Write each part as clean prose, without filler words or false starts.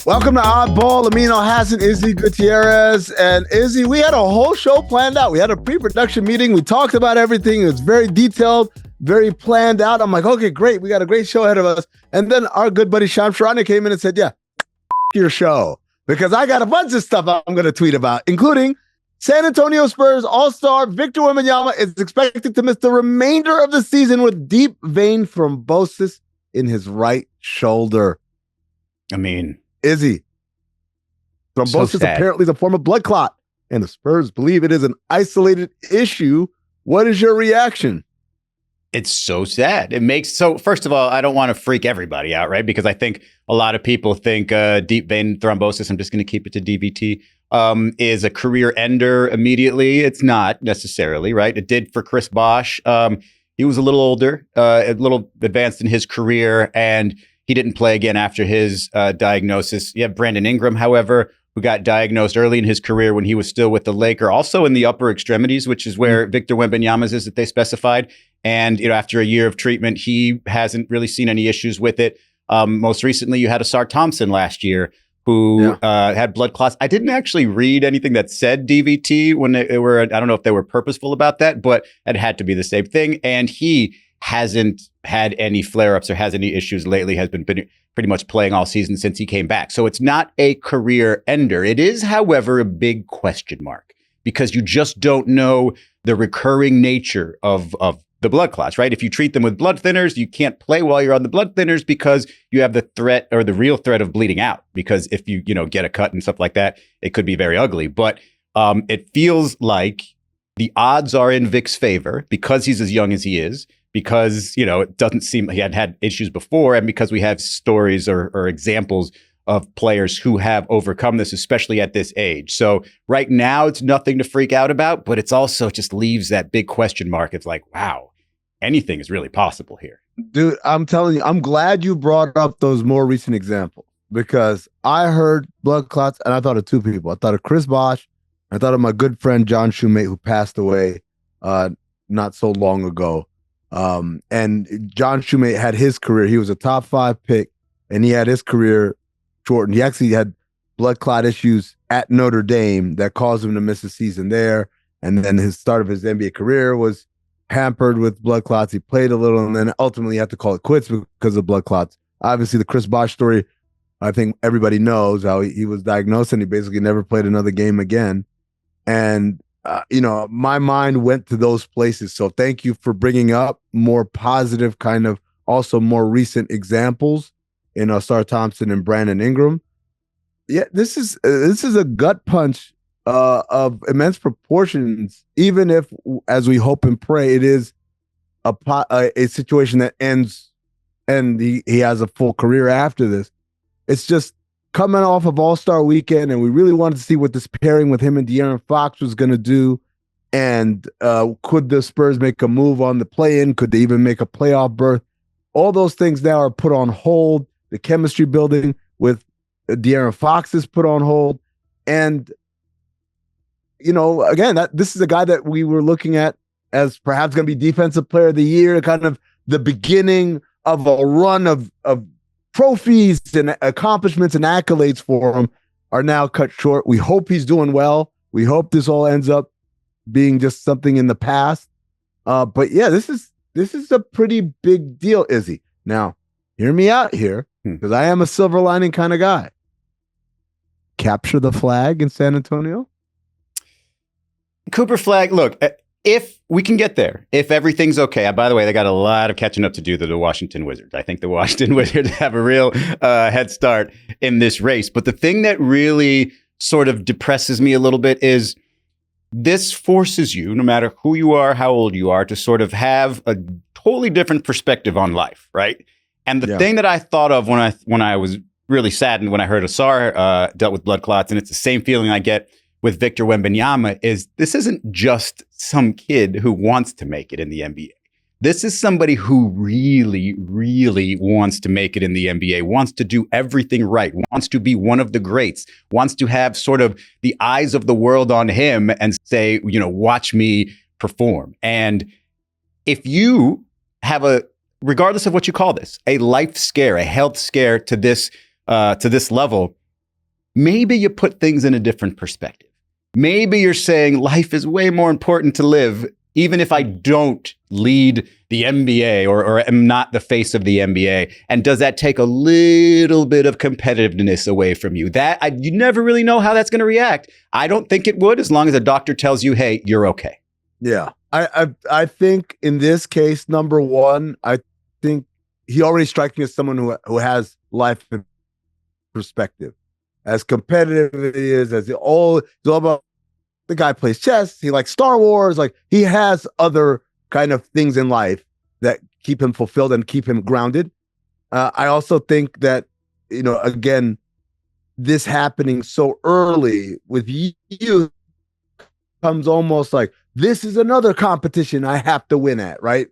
Welcome to Oddball. Amin, Elhassan, Izzy, Gutierrez. And Izzy, we had a whole show planned out. We had a pre-production meeting. We talked about everything. It was very detailed, very planned out. I'm like, okay, great. We got a great show ahead of us. And then our good buddy Sham Sharani came in and said, yeah, your show. Because I got a bunch of stuff I'm going to tweet about, including San Antonio Spurs All-Star Victor Wembanyama is expected to miss the remainder of the season with deep vein thrombosis in his right shoulder. I mean, Izzy, thrombosis apparently is a form of blood clot, and the Spurs believe it is an isolated issue. What is your reaction? It's so sad. So first of all, I don't want to freak everybody out, right? Because I think a lot of people think deep vein thrombosis, I'm just going to keep it to DVT, is a career ender immediately. It's not necessarily, right? It did for Chris Bosh. He was a little older, a little advanced in his career, and he didn't play again after his diagnosis. You have Brandon Ingram, however, who got diagnosed early in his career when he was still with the Lakers, also in the upper extremities, which is where Victor Wembanyama's is that they specified. And after a year of treatment, he hasn't really seen any issues with it. Most recently, you had Ausar Thompson last year who had blood clots. I didn't actually read anything that said DVT when they were. I don't know if they were purposeful about that, but it had to be the same thing. And he hasn't had any flare-ups or has any issues lately, has been pretty much playing all season since he came back. So it's not a career ender. It is, however, a big question mark because you just don't know the recurring nature of the blood clots, right? If you treat them with blood thinners, you can't play while you're on the blood thinners because you have the threat or the real threat of bleeding out. Because if you get a cut and stuff like that, it could be very ugly. But it feels like the odds are in Vic's favor because he's as young as he is, because, it doesn't seem he had issues before, and because we have stories or examples of players who have overcome this, especially at this age. So right now, it's nothing to freak out about, but it's also just leaves that big question mark. It's like, wow, anything is really possible here. Dude, I'm telling you, I'm glad you brought up those more recent examples because I heard blood clots and I thought of two people. I thought of Chris Bosh. I thought of my good friend John Shumate, who passed away not so long ago. And John Shumate had his career. He was a top 5 pick, and he had his career shortened. He actually had blood clot issues at Notre Dame that caused him to miss a season there. And then his start of his NBA career was hampered with blood clots. He played a little, and then ultimately had to call it quits because of blood clots. Obviously, the Chris Bosh story, I think everybody knows how he was diagnosed, and he basically never played another game again. And my mind went to those places. So thank you for bringing up more positive, kind of also more recent examples in Ausar Thompson and Brandon Ingram. Yeah, this is a gut punch of immense proportions. Even if, as we hope and pray, it is a situation that ends and he has a full career after this. It's just coming off of All-Star Weekend, and we really wanted to see what this pairing with him and De'Aaron Fox was going to do. And could the Spurs make a move on the play-in? Could they even make a playoff berth? All those things now are put on hold. The chemistry building with De'Aaron Fox is put on hold. And, again, this is a guy that we were looking at as perhaps going to be Defensive Player of the Year, kind of the beginning of a run of trophies and accomplishments and accolades for him are now cut short. We hope he's doing well. We hope this all ends up being just something in the past. But yeah, this is a pretty big deal, Izzy. Now, hear me out here, because I am a silver lining kind of guy. Capture the flag in San Antonio? Cooper Flag, look, if we can get there, if everything's okay. By the way, they got a lot of catching up to do to the Washington Wizards. I think the Washington Wizards have a real head start in this race. But the thing that really sort of depresses me a little bit is this forces you, no matter who you are, how old you are, to sort of have a totally different perspective on life, right? And the thing that I thought of when I was really saddened when I heard Ausar dealt with blood clots, and it's the same feeling I get with Victor Wembanyama, is this isn't just some kid who wants to make it in the NBA. This is somebody who really, really wants to make it in the NBA, wants to do everything right, wants to be one of the greats, wants to have sort of the eyes of the world on him and say, watch me perform. And if you have regardless of what you call this, a life scare, a health scare to this level, maybe you put things in a different perspective. Maybe you're saying life is way more important to live, even if I don't lead the NBA or am not the face of the NBA. And does that take a little bit of competitiveness away from you? You never really know how that's going to react. I don't think it would, as long as a doctor tells you, hey, you're okay. Yeah. I think in this case, number one, I think he already strikes me as someone who has life in perspective. As competitive as he is, it's all about the guy plays chess. He likes Star Wars. Like, he has other kind of things in life that keep him fulfilled and keep him grounded. I also think that, again, this happening so early with you comes almost like, this is another competition I have to win at, right?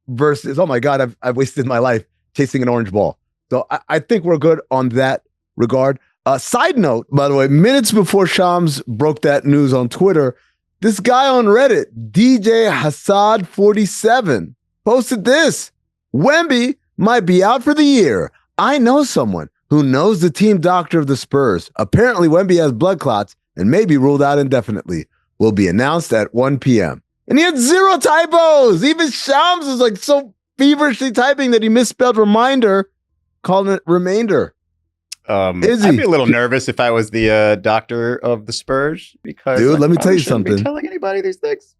Versus, oh my God, I've wasted my life chasing an orange ball. So I think we're good on that regard. Side note, by the way, minutes before Shams broke that news on Twitter, this guy on Reddit, DJ Hassad 47, posted this. Wemby might be out for the year. I know someone who knows the team doctor of the Spurs. Apparently, Wemby has blood clots and may be ruled out indefinitely. Will be announced at 1 p.m. And he had 0 typos. Even Shams was like so feverishly typing that he misspelled reminder, calling it remainder. I'd be a little nervous if I was the doctor of the Spurs, because, dude, let me tell you something. Be telling anybody these things.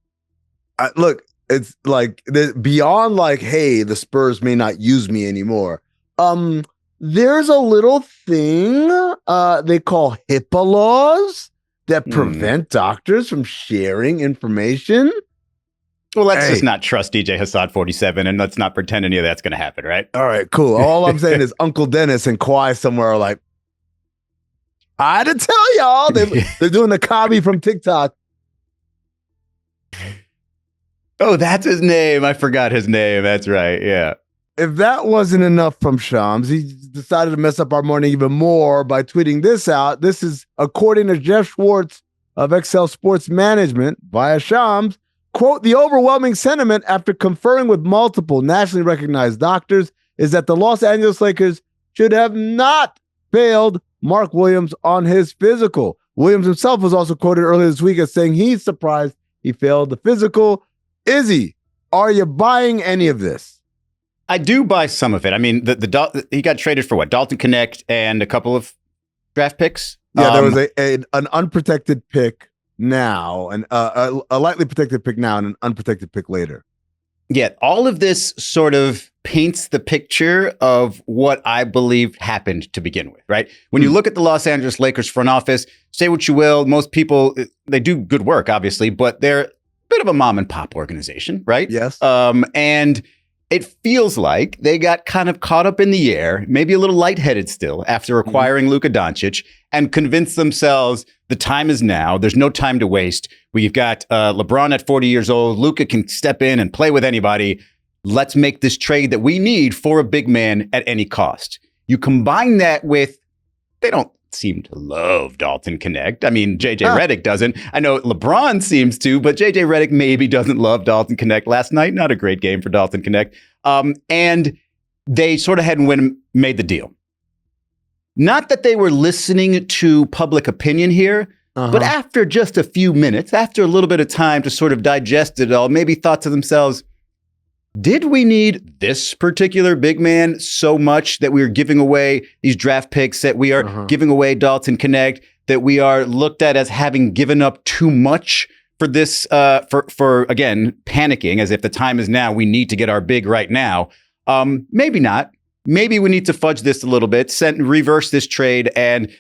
Look, it's like beyond like, hey, the Spurs may not use me anymore. There's a little thing they call HIPAA laws that prevent doctors from sharing information. Well, let's just not trust DJ Hassad 47, and let's not pretend any of that's going to happen, right? All right, cool. All I'm saying is Uncle Dennis and Kawhi somewhere are like, I had to tell y'all, they're doing the copy from TikTok. Oh, that's his name. I forgot his name. That's right. Yeah. If that wasn't enough from Shams, he decided to mess up our morning even more by tweeting this out. This is according to Jeff Schwartz of XL Sports Management via Shams. Quote, the overwhelming sentiment after conferring with multiple nationally recognized doctors is that the Los Angeles Lakers should have not failed Mark Williams on his physical. Williams himself was also quoted earlier this week as saying he's surprised he failed the physical. Izzy, are you buying any of this? I do buy some of it. I mean, he got traded for what? Dalton Connect and a couple of draft picks? Yeah, there was an unprotected pick now, and a lightly protected pick now and an unprotected pick later. Yeah, all of this sort of paints the picture of what I believe happened to begin with, right? When you look at the Los Angeles Lakers front office, say what you will, most people, they do good work, obviously, but they're a bit of a mom and pop organization, right? Yes. And it feels like they got kind of caught up in the air, maybe a little lightheaded still after acquiring Luka Doncic, and convinced themselves the time is now. There's no time to waste. We've got LeBron at 40 years old. Luka can step in and play with anybody. Let's make this trade that we need for a big man at any cost. You combine that with, they don't seem to love Dalton Connect. I mean, JJ Redick doesn't. I know LeBron seems to, but JJ Redick maybe doesn't love Dalton Connect. Last night, not a great game for Dalton Connect. And they sort of hadn't made the deal. Not that they were listening to public opinion here, but after just a few minutes, after a little bit of time to sort of digest it all, maybe thought to themselves, did we need this particular big man so much that we are giving away these draft picks, that we are giving away Dalton Connect, that we are looked at as having given up too much for this, for again, panicking as if the time is now, we need to get our big right now? Maybe not. Maybe we need to fudge this a little bit, reverse this trade and,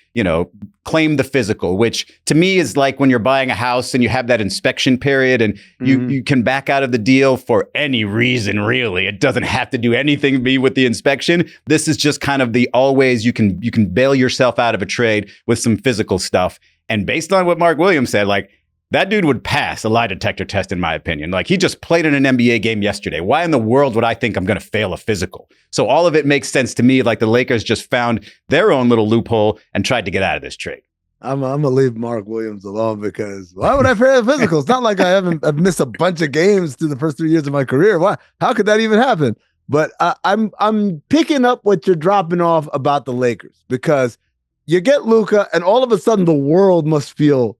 claim the physical, which to me is like when you're buying a house and you have that inspection period and you can back out of the deal for any reason, really. It doesn't have to do anything to be with the inspection. This is just kind of the always you can bail yourself out of a trade with some physical stuff. And based on what Mark Williams said, like, that dude would pass a lie detector test, in my opinion. Like, he just played in an NBA game yesterday. Why in the world would I think I'm going to fail a physical? So all of it makes sense to me. Like, the Lakers just found their own little loophole and tried to get out of this trade. I'm going to leave Mark Williams alone, because why would I fail a physical? It's not like I've missed a bunch of games through the first 3 years of my career. Why? How could that even happen? But I'm picking up what you're dropping off about the Lakers, because you get Luka, and all of a sudden the world must feel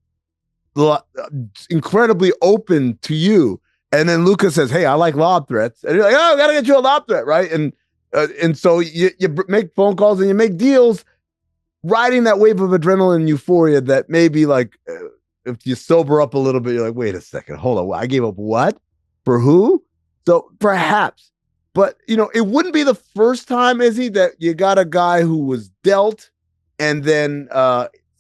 incredibly open to you. And then Luka says, "Hey, I like lob threats," and you're like, "Oh, I gotta get you a lob threat, right?" And so you make phone calls and you make deals, riding that wave of adrenaline and euphoria that maybe like if you sober up a little bit, you're like, "Wait a second, hold on, I gave up what for who?" So perhaps, but it wouldn't be the first time, Izzy, that you got a guy who was dealt, and then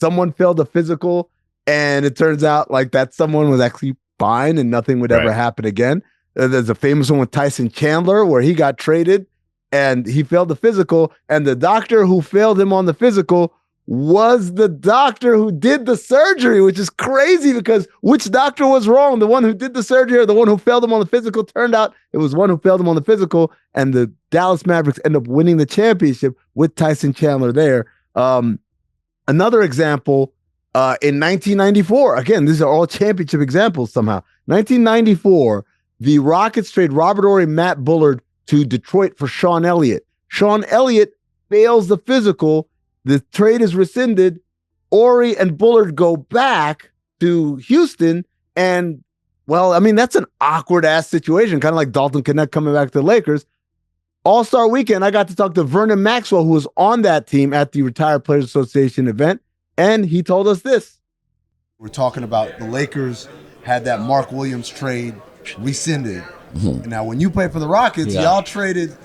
someone failed a physical, and it turns out like that someone was actually fine and nothing would ever happen again. There's a famous one with Tyson Chandler where he got traded and he failed the physical, and the doctor who failed him on the physical was the doctor who did the surgery, which is crazy because which doctor was wrong? The one who did the surgery or the one who failed him on the physical? Turned out it was one who failed him on the physical, and the Dallas Mavericks end up winning the championship with Tyson Chandler there. Another example, in 1994, again, these are all championship examples somehow. 1994, the Rockets trade Robert Horry, Matt Bullard to Detroit for Sean Elliott. Sean Elliott fails the physical. The trade is rescinded. Horry and Bullard go back to Houston. And, well, I mean, that's an awkward-ass situation, kind of like Dalton Knecht coming back to the Lakers. All-Star Weekend, I got to talk to Vernon Maxwell, who was on that team at the Retired Players Association event. And he told us this. We're talking about the Lakers had that Mark Williams trade rescinded. Mm-hmm. Now, when you played for the Rockets, y'all traded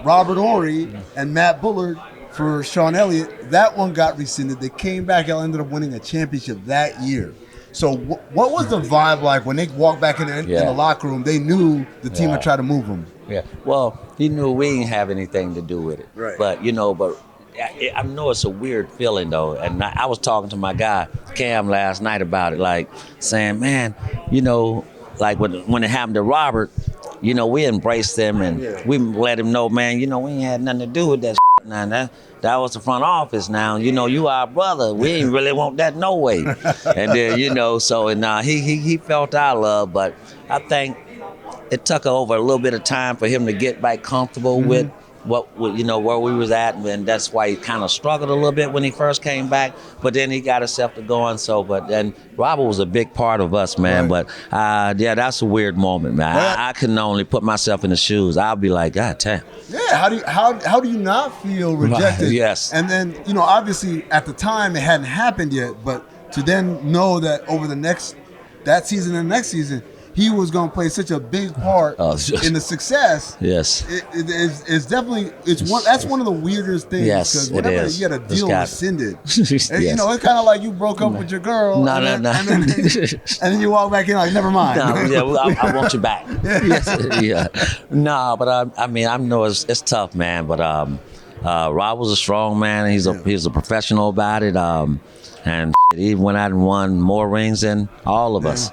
Robert Horry and Matt Bullard for Sean Elliott. That one got rescinded. They came back. Y'all ended up winning a championship that year. So what was the vibe like when they walked back in the locker room? They knew the team would try to move them. Yeah. Well, he knew we didn't have anything to do with it. Right. But, I know it's a weird feeling, though, and I was talking to my guy, Cam, last night about it, like, saying, man, like when it happened to Robert, we embraced him, and we let him know, man, we ain't had nothing to do with that shit. Now, that was the front office now. You our brother. We ain't really want that no way. And then, so he felt our love, but I think it took over a little bit of time for him to get back comfortable with where we was at, and that's why he kind of struggled a little bit when he first came back, but then he got himself to going. So, but then Robert was a big part of us, man. Right. But that's a weird moment, man. I can only put myself in the shoes. I'll be like, God damn. Yeah, how do you not feel rejected? Right. Yes. And then obviously at the time it hadn't happened yet, but to then know that over that season and next season, he was going to play such a big part in the success. Yes, it's definitely that's one of the weirdest things. Yes, because whenever you get a deal rescinded, and, it's kind of like you broke up with your girl. No. And then you walk back in like, never mind. I want you back. No, but I know it's tough, man. But Rob was a strong man. He's a professional about it. And he went out and won more rings than all of us.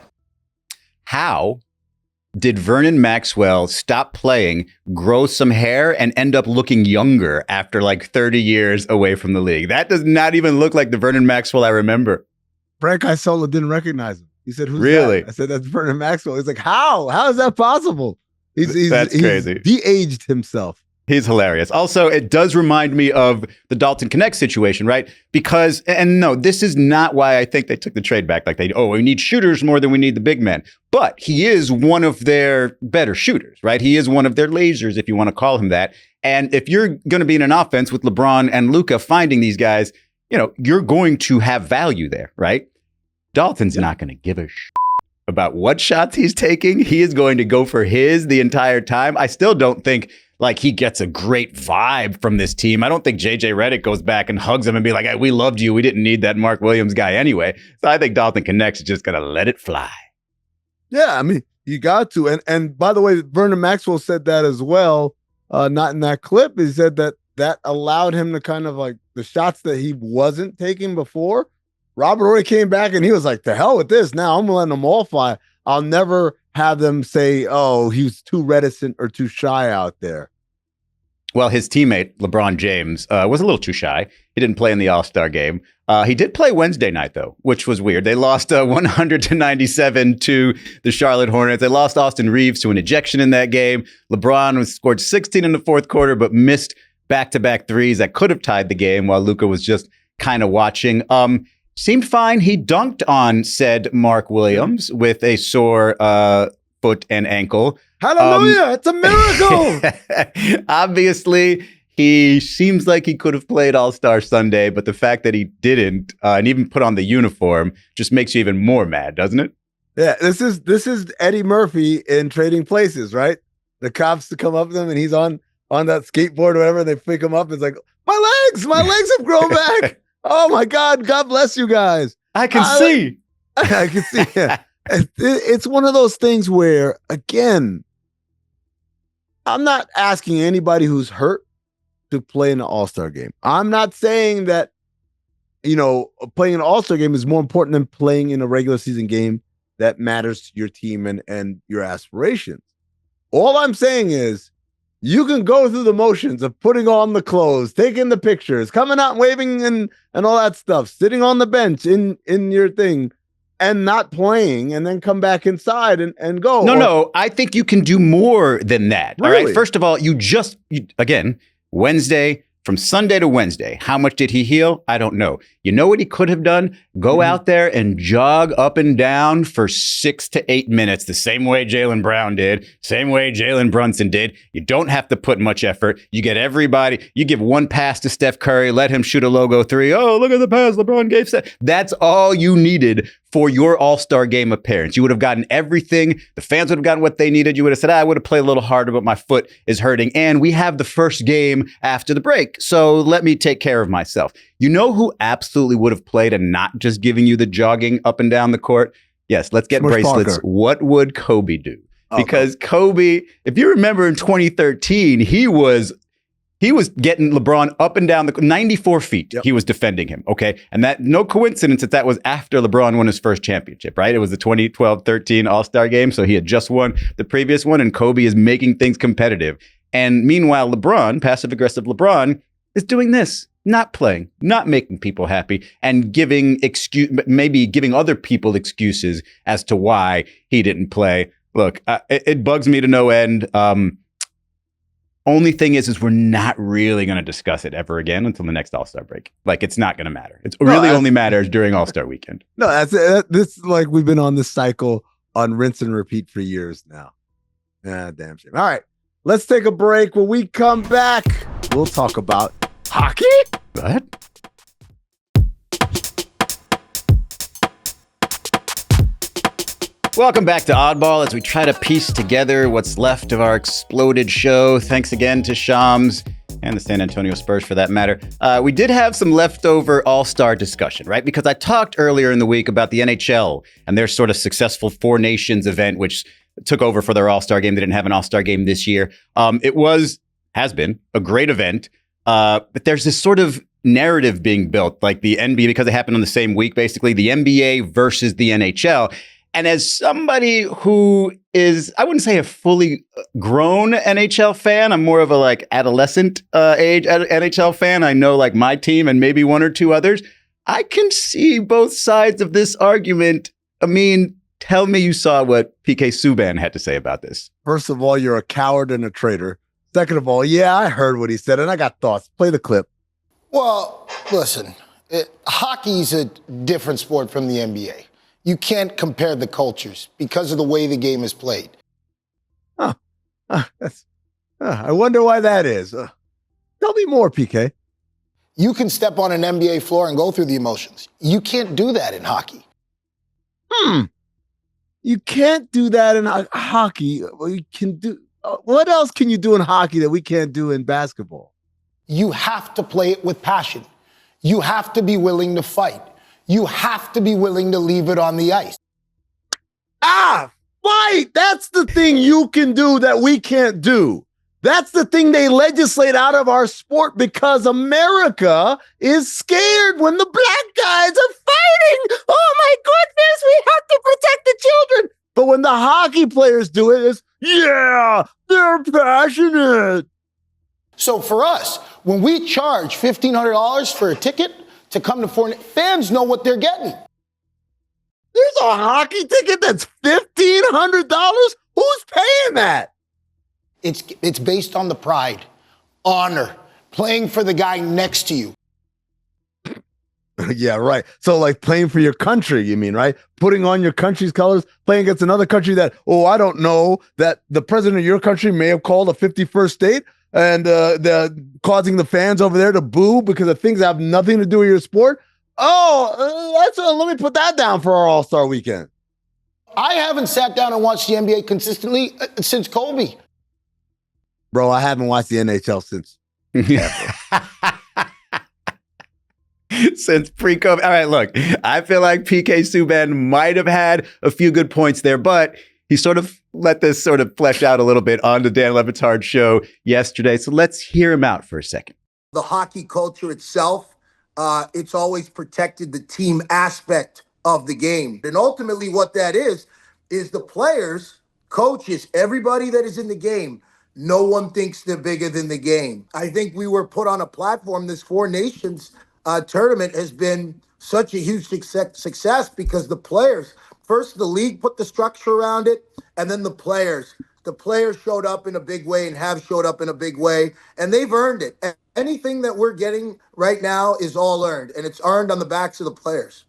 How did Vernon Maxwell stop playing, grow some hair, and end up looking younger after like 30 years away from the league? That does not even look like the Vernon Maxwell I remember. Frank Isola didn't recognize him. He said, "Who's really?" that? I said, "That's Vernon Maxwell." He's like, "How? How is that possible?" That's crazy. He de-aged himself. He's hilarious. Also, it does remind me of the Dalton Knecht situation, right? Because, and no, this is not why I think they took the trade back. Like we need shooters more than we need the big men. But he is one of their better shooters, right? He is one of their lasers, if you want to call him that. And if you're going to be in an offense with LeBron and Luka finding these guys, you're going to have value there, right? Dalton's not going to give a about what shots he's taking. He is going to go for his the entire time. I still don't think like he gets a great vibe from this team. I don't think JJ Redick goes back and hugs him and be like, "Hey, we loved you. We didn't need that Mark Williams guy anyway." So I think Dalton Knecht is just going to let it fly. Yeah, I mean, you got to. And by the way, Vernon Maxwell said that as well, not in that clip. He said that allowed him to kind of like the shots that he wasn't taking before. Robert Horry came back and he was like, "The hell with this. Now I'm letting them all fly. I'll never have them say, oh, he's too reticent or too shy out there." Well, his teammate, LeBron James, was a little too shy. He didn't play in the All-Star game. He did play Wednesday night, though, which was weird. They lost 100-97 to the Charlotte Hornets. They lost Austin Reeves to an ejection in that game. LeBron scored 16 in the fourth quarter, but missed back-to-back threes that could have tied the game while Luka was just kind of watching. Seemed fine. He dunked on said Mark Williams with a sore foot and ankle. Hallelujah! It's a miracle. Obviously, he seems like he could have played All-Star Sunday, but the fact that he didn't and even put on the uniform just makes you even more mad, doesn't it? Yeah, this is Eddie Murphy in Trading Places, right? The cops to come up to him and he's on that skateboard or whatever, and they pick him up. It's like, my legs have grown back. Oh my God bless you guys. I can see. I can see. Yeah. It's one of those things where, again, I'm not asking anybody who's hurt to play in an All-Star game. I'm not saying that, playing an All-Star game is more important than playing in a regular season game that matters to your team and your aspirations. All I'm saying is you can go through the motions of putting on the clothes, taking the pictures, coming out and waving and all that stuff, sitting on the bench in your thing and not playing, and then come back inside and go. No, I think you can do more than that. Really? All right. First of all, again, Wednesday, from Sunday to Wednesday, how much did he heal? I don't know. You know what he could have done? Go out there and jog up and down for 6 to 8 minutes, the same way Jaylen Brown did, same way Jalen Brunson did. You don't have to put much effort. You get everybody. You give one pass to Steph Curry, let him shoot a logo three. Oh, look at the pass LeBron gave Steph. That's all you needed for your All-Star game appearance. You would have gotten everything. The fans would have gotten what they needed. You would have said, I would have played a little harder, but my foot is hurting. And we have the first game after the break, so let me take care of myself. You know who absolutely would have played and not just giving you the jogging up and down the court? Yes, let's get Smush bracelets. Parker. What would Kobe do? Because Kobe, if you remember in 2013, he was getting LeBron up and down the 94 feet. Yep. He was defending him. Okay. And that no coincidence that was after LeBron won his first championship, right? It was the 2012-13 All-Star game. So he had just won the previous one, and Kobe is making things competitive. And meanwhile, LeBron, passive aggressive LeBron, is doing this, not playing, not making people happy, and maybe giving other people excuses as to why he didn't play. Look, it bugs me to no end. Only thing is we're not really going to discuss it ever again until the next All-Star break. Like, it's not going to matter. It really only matters during All-Star weekend. No, this is like we've been on this cycle on rinse and repeat for years now. Damn shame. All right, let's take a break. When we come back, we'll talk about hockey. What? Welcome back to Oddball as we try to piece together what's left of our exploded show. Thanks again to Shams and the San Antonio Spurs for that matter. We did have some leftover All-Star discussion, right? Because I talked earlier in the week about the NHL and their sort of successful Four Nations event, which took over for their All-Star game. They didn't have an All-Star game this year. It has been a great event, but there's this sort of narrative being built, like the NBA, because it happened on the same week, basically, the NBA versus the NHL. And as somebody who is, I wouldn't say a fully grown NHL fan, I'm more of a like adolescent age NHL fan. I know like my team and maybe one or two others. I can see both sides of this argument. I mean, tell me you saw what PK Subban had to say about this. First of all, you're a coward and a traitor. Second of all, yeah, I heard what he said and I got thoughts. Play the clip. Well, listen, hockey's a different sport from the NBA. You can't compare the cultures because of the way the game is played. I wonder why that is. Tell me more, PK. You can step on an NBA floor and go through the emotions. You can't do that in hockey. You can't do that in hockey. You can do. What else can you do in hockey that we can't do in basketball? You have to play it with passion. You have to be willing to fight. You have to be willing to leave it on the ice. Fight! That's the thing you can do that we can't do. That's the thing they legislate out of our sport because America is scared when the black guys are fighting. Oh my goodness, we have to protect the children. But when the hockey players do it, it's, yeah, they're passionate. So for us, when we charge $1,500 for a ticket to come to fans know what they're getting. There's a hockey ticket that's $1,500? Who's paying that? It's based on the pride, honor, playing for the guy next to you. Yeah, right. So like playing for your country, you mean, right? Putting on your country's colors, playing against another country that, I don't know, that the president of your country may have called a 51st state and they're causing the fans over there to boo because of things that have nothing to do with your sport. Let me put that down for our All-Star weekend. I haven't sat down and watched the NBA consistently since Kobe. Bro, I haven't watched the NHL since. Since pre-COVID. All right, look, I feel like PK Subban might have had a few good points there, but he sort of let this sort of flesh out a little bit on the Dan Le Batard show yesterday. So let's hear him out for a second. The hockey culture itself, it's always protected the team aspect of the game. And ultimately what that is the players, coaches, everybody that is in the game, no one thinks they're bigger than the game. I think we were put on a platform. This Four Nations tournament has been such a huge success because the players, first the league put the structure around it, and then the players showed up in a big way and have showed up in a big way, and they've earned it. And anything that we're getting right now is all earned, and it's earned on the backs of the players.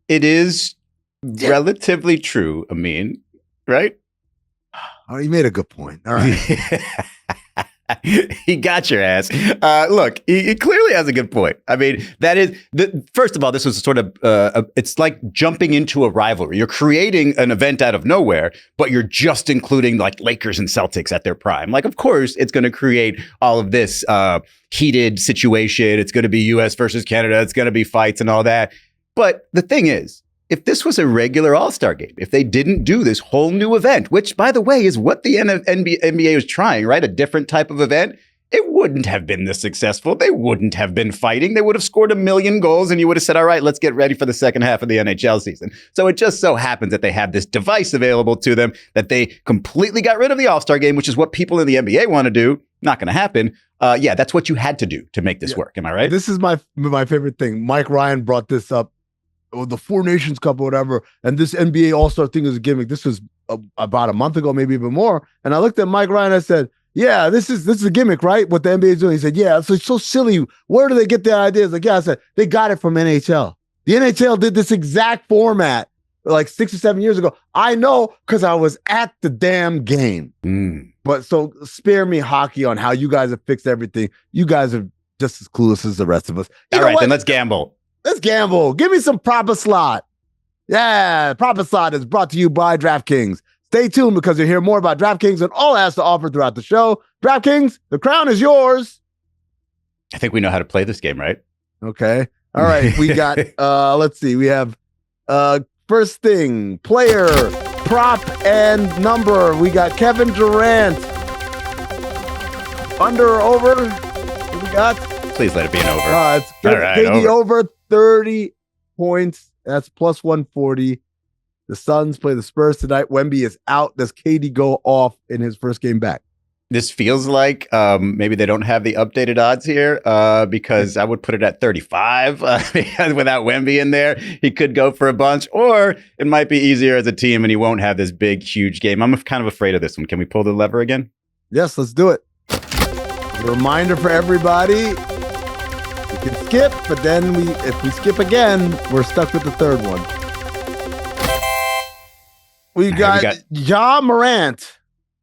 It is relatively true, Amin, right? Oh, you made a good point. All right. He got your ass. Look, he clearly has a good point. I mean, first of all, this was sort of, it's like jumping into a rivalry. You're creating an event out of nowhere, but you're just including like Lakers and Celtics at their prime. Like, of course, it's going to create all of this heated situation. It's going to be US versus Canada. It's going to be fights and all that. But the thing is, if this was a regular All-Star game, if they didn't do this whole new event, which, by the way, is what the NBA was trying, right? A different type of event, it wouldn't have been this successful. They wouldn't have been fighting. They would have scored 1 million goals, and you would have said, all right, let's get ready for the second half of the NHL season. So it just so happens that they have this device available to them, that they completely got rid of the All-Star game, which is what people in the NBA want to do. Not going to happen. Yeah, that's what you had to do to make this work. Am I right? This is my favorite thing. Mike Ryan brought this up. The Four Nations Cup or whatever, and this NBA All-Star thing is a gimmick. This was about a month ago, maybe even more. And I looked at Mike Ryan and I said, yeah, this is a gimmick, right? What the NBA is doing. He said, yeah, it's so silly. Where do they get their ideas? Like, yeah, I said, they got it from NHL. The NHL did this exact format like 6 or 7 years ago. I know because I was at the damn game. But so spare me hockey on how you guys have fixed everything. You guys are just as clueless as the rest of us. All right, then let's gamble. Let's gamble. Give me some proper slot. Yeah, proper slot is brought to you by DraftKings. Stay tuned because you'll hear more about DraftKings and all it has to offer throughout the show. DraftKings, the crown is yours. I think we know how to play this game, right? Okay. All right. We got, let's see. We have first thing, player, prop, and number. We got Kevin Durant. Under or over? What we got? Please let it be an over. It's KD over 30 points. That's plus 140. The Suns play the Spurs tonight. Wemby is out. Does KD go off in his first game back? This feels like maybe they don't have the updated odds here because I would put it at 35 because without Wemby in there, he could go for a bunch, or it might be easier as a team and he won't have this big, huge game. I'm kind of afraid of this one. Can we pull the lever again? Yes, let's do it. A reminder for everybody. We can skip, but then if we skip again, we're stuck with the third one. We got Ja Morant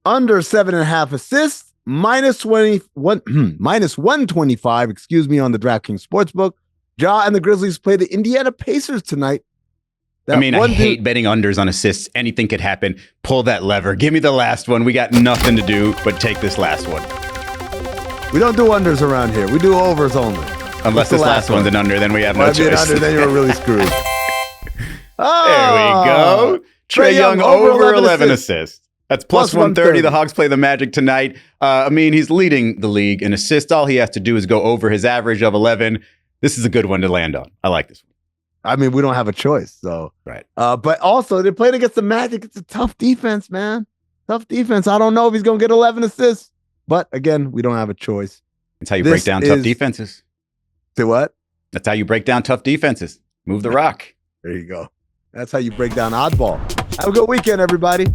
under 7.5 assists, minus 125, on the DraftKings Sportsbook. Ja and the Grizzlies play the Indiana Pacers tonight. I hate betting unders on assists. Anything could happen. Pull that lever. Give me the last one. We got nothing to do but take this last one. We don't do unders around here. We do overs only. Unless this last one's an under, then we have no choice. Under, then you're really screwed. There we go. Trae Young over 11 assists. That's plus 130. The Hawks play the Magic tonight. He's leading the league in assists. All he has to do is go over his average of 11. This is a good one to land on. I like this one. We don't have a choice. So right. But also, they're playing against the Magic. It's a tough defense, man. Tough defense. I don't know if he's going to get 11 assists. But again, we don't have a choice. That's how you break down tough defenses. Say what? That's how you break down tough defenses. Move the rock. There you go. That's how you break down Oddball. Have a good weekend, everybody.